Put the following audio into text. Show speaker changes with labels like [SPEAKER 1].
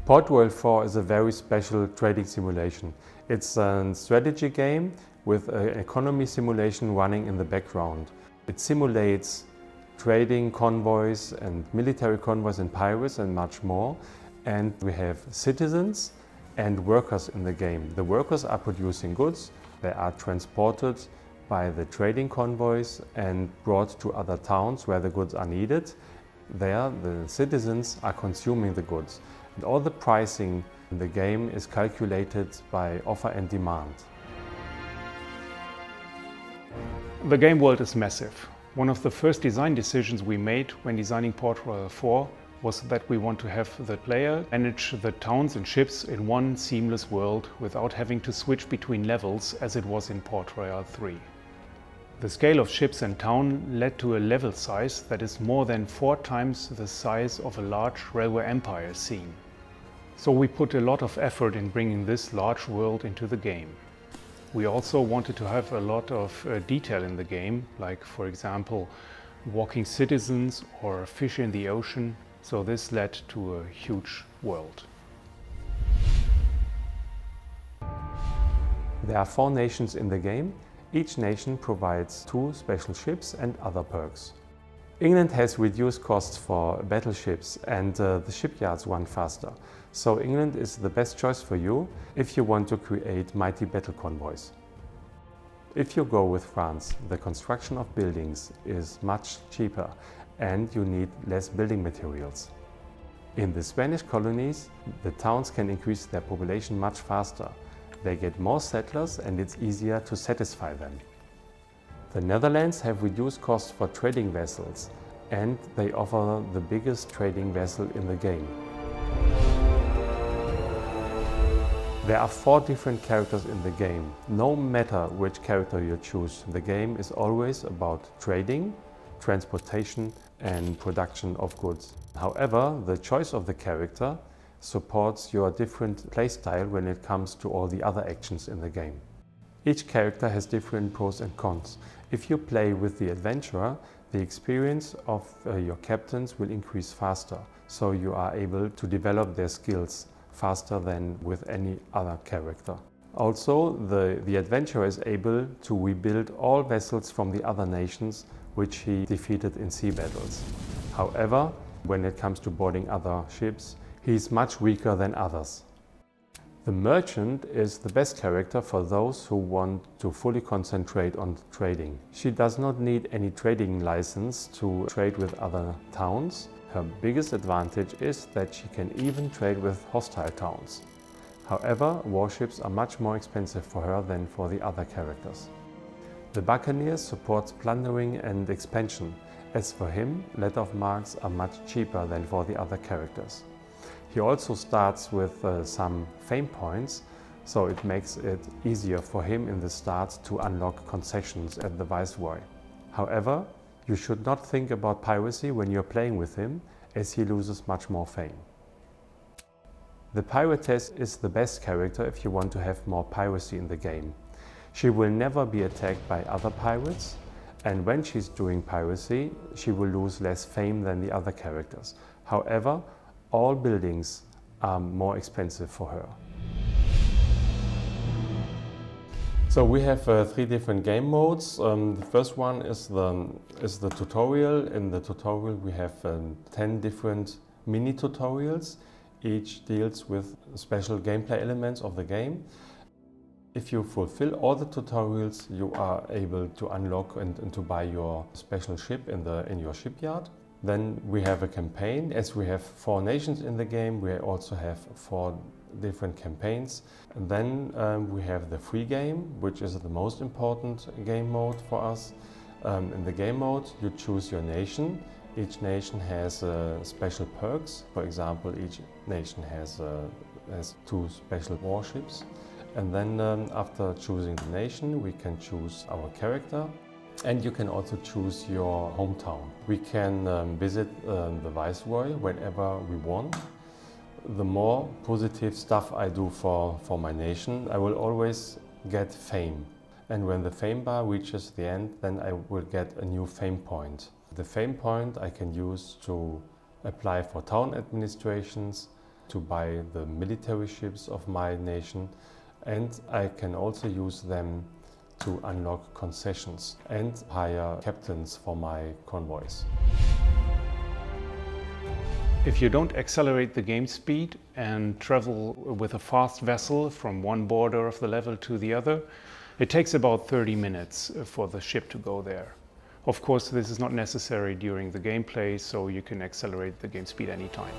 [SPEAKER 1] Port Royale 4 is a very special trading simulation. It's a strategy game with an economy simulation running in the background. It simulates trading convoys and military convoys and pirates and much more. And we have citizens and workers in the game. The workers are producing goods. They are transported by the trading convoys and brought to other towns where the goods are needed. There, the citizens are consuming the goods. And all the pricing in the game is calculated by offer and demand.
[SPEAKER 2] The game world is massive. One of the first design decisions we made when designing Port Royale 4 was that we want to have the player manage the towns and ships in one seamless world without having to switch between levels as it was in Port Royale 3. The scale of ships and town led to a level size that is more than 4 times the size of a large railway empire scene. So we put a lot of effort in bringing this large world into the game. We also wanted to have a lot of detail in the game, like for example walking citizens or fish in the ocean, so this led to a huge world.
[SPEAKER 1] There are 4 nations in the game. Each nation provides 2 special ships and other perks. England has reduced costs for battleships and the shipyards run faster. So England is the best choice for you if you want to create mighty battle convoys. If you go with France, the construction of buildings is much cheaper and you need less building materials. In the Spanish colonies, the towns can increase their population much faster. They get more settlers and it's easier to satisfy them. The Netherlands have reduced costs for trading vessels and they offer the biggest trading vessel in the game. There are 4 different characters in the game. No matter which character you choose, the game is always about trading, transportation and production of goods. However, the choice of the character supports your different playstyle when it comes to all the other actions in the game. Each character has different pros and cons. If you play with the adventurer, the experience of your captains will increase faster, so you are able to develop their skills faster than with any other character. Also, the adventurer is able to rebuild all vessels from the other nations which he defeated in sea battles. However, when it comes to boarding other ships, he is much weaker than others. The merchant is the best character for those who want to fully concentrate on trading. She does not need any trading license to trade with other towns. Her biggest advantage is that she can even trade with hostile towns. However, warships are much more expensive for her than for the other characters. The buccaneer supports plundering and expansion. As for him, let-off marks are much cheaper than for the other characters. He also starts with some fame points, so it makes it easier for him in the start to unlock concessions at the Viceroy. However, you should not think about piracy when you're playing with him, as he loses much more fame. The Piratess is the best character if you want to have more piracy in the game. She will never be attacked by other pirates, and when she's doing piracy, she will lose less fame than the other characters. However, all buildings are more expensive for her. So we have 3 different game modes. The first one is the tutorial. In the tutorial we have 10 different mini tutorials. Each deals with special gameplay elements of the game. If you fulfill all the tutorials, you are able to unlock and to buy your special ship in your shipyard. Then we have a campaign. As we have 4 nations in the game, we also have 4 different campaigns. And then we have the free game, which is the most important game mode for us. In the game mode, you choose your nation. Each nation has special perks. For example, each nation has 2 special warships. And then after choosing the nation, we can choose our character. And you can also choose your hometown. We can visit the Viceroy whenever we want. The more positive stuff I do for my nation, I will always get fame. And when the fame bar reaches the end, then I will get a new fame point. The fame point I can use to apply for town administrations, to buy the military ships of my nation, and I can also use them to unlock concessions and hire captains for my convoys.
[SPEAKER 2] If you don't accelerate the game speed and travel with a fast vessel from one border of the level to the other, it takes about 30 minutes for the ship to go there. Of course, this is not necessary during the gameplay, so you can accelerate the game speed anytime.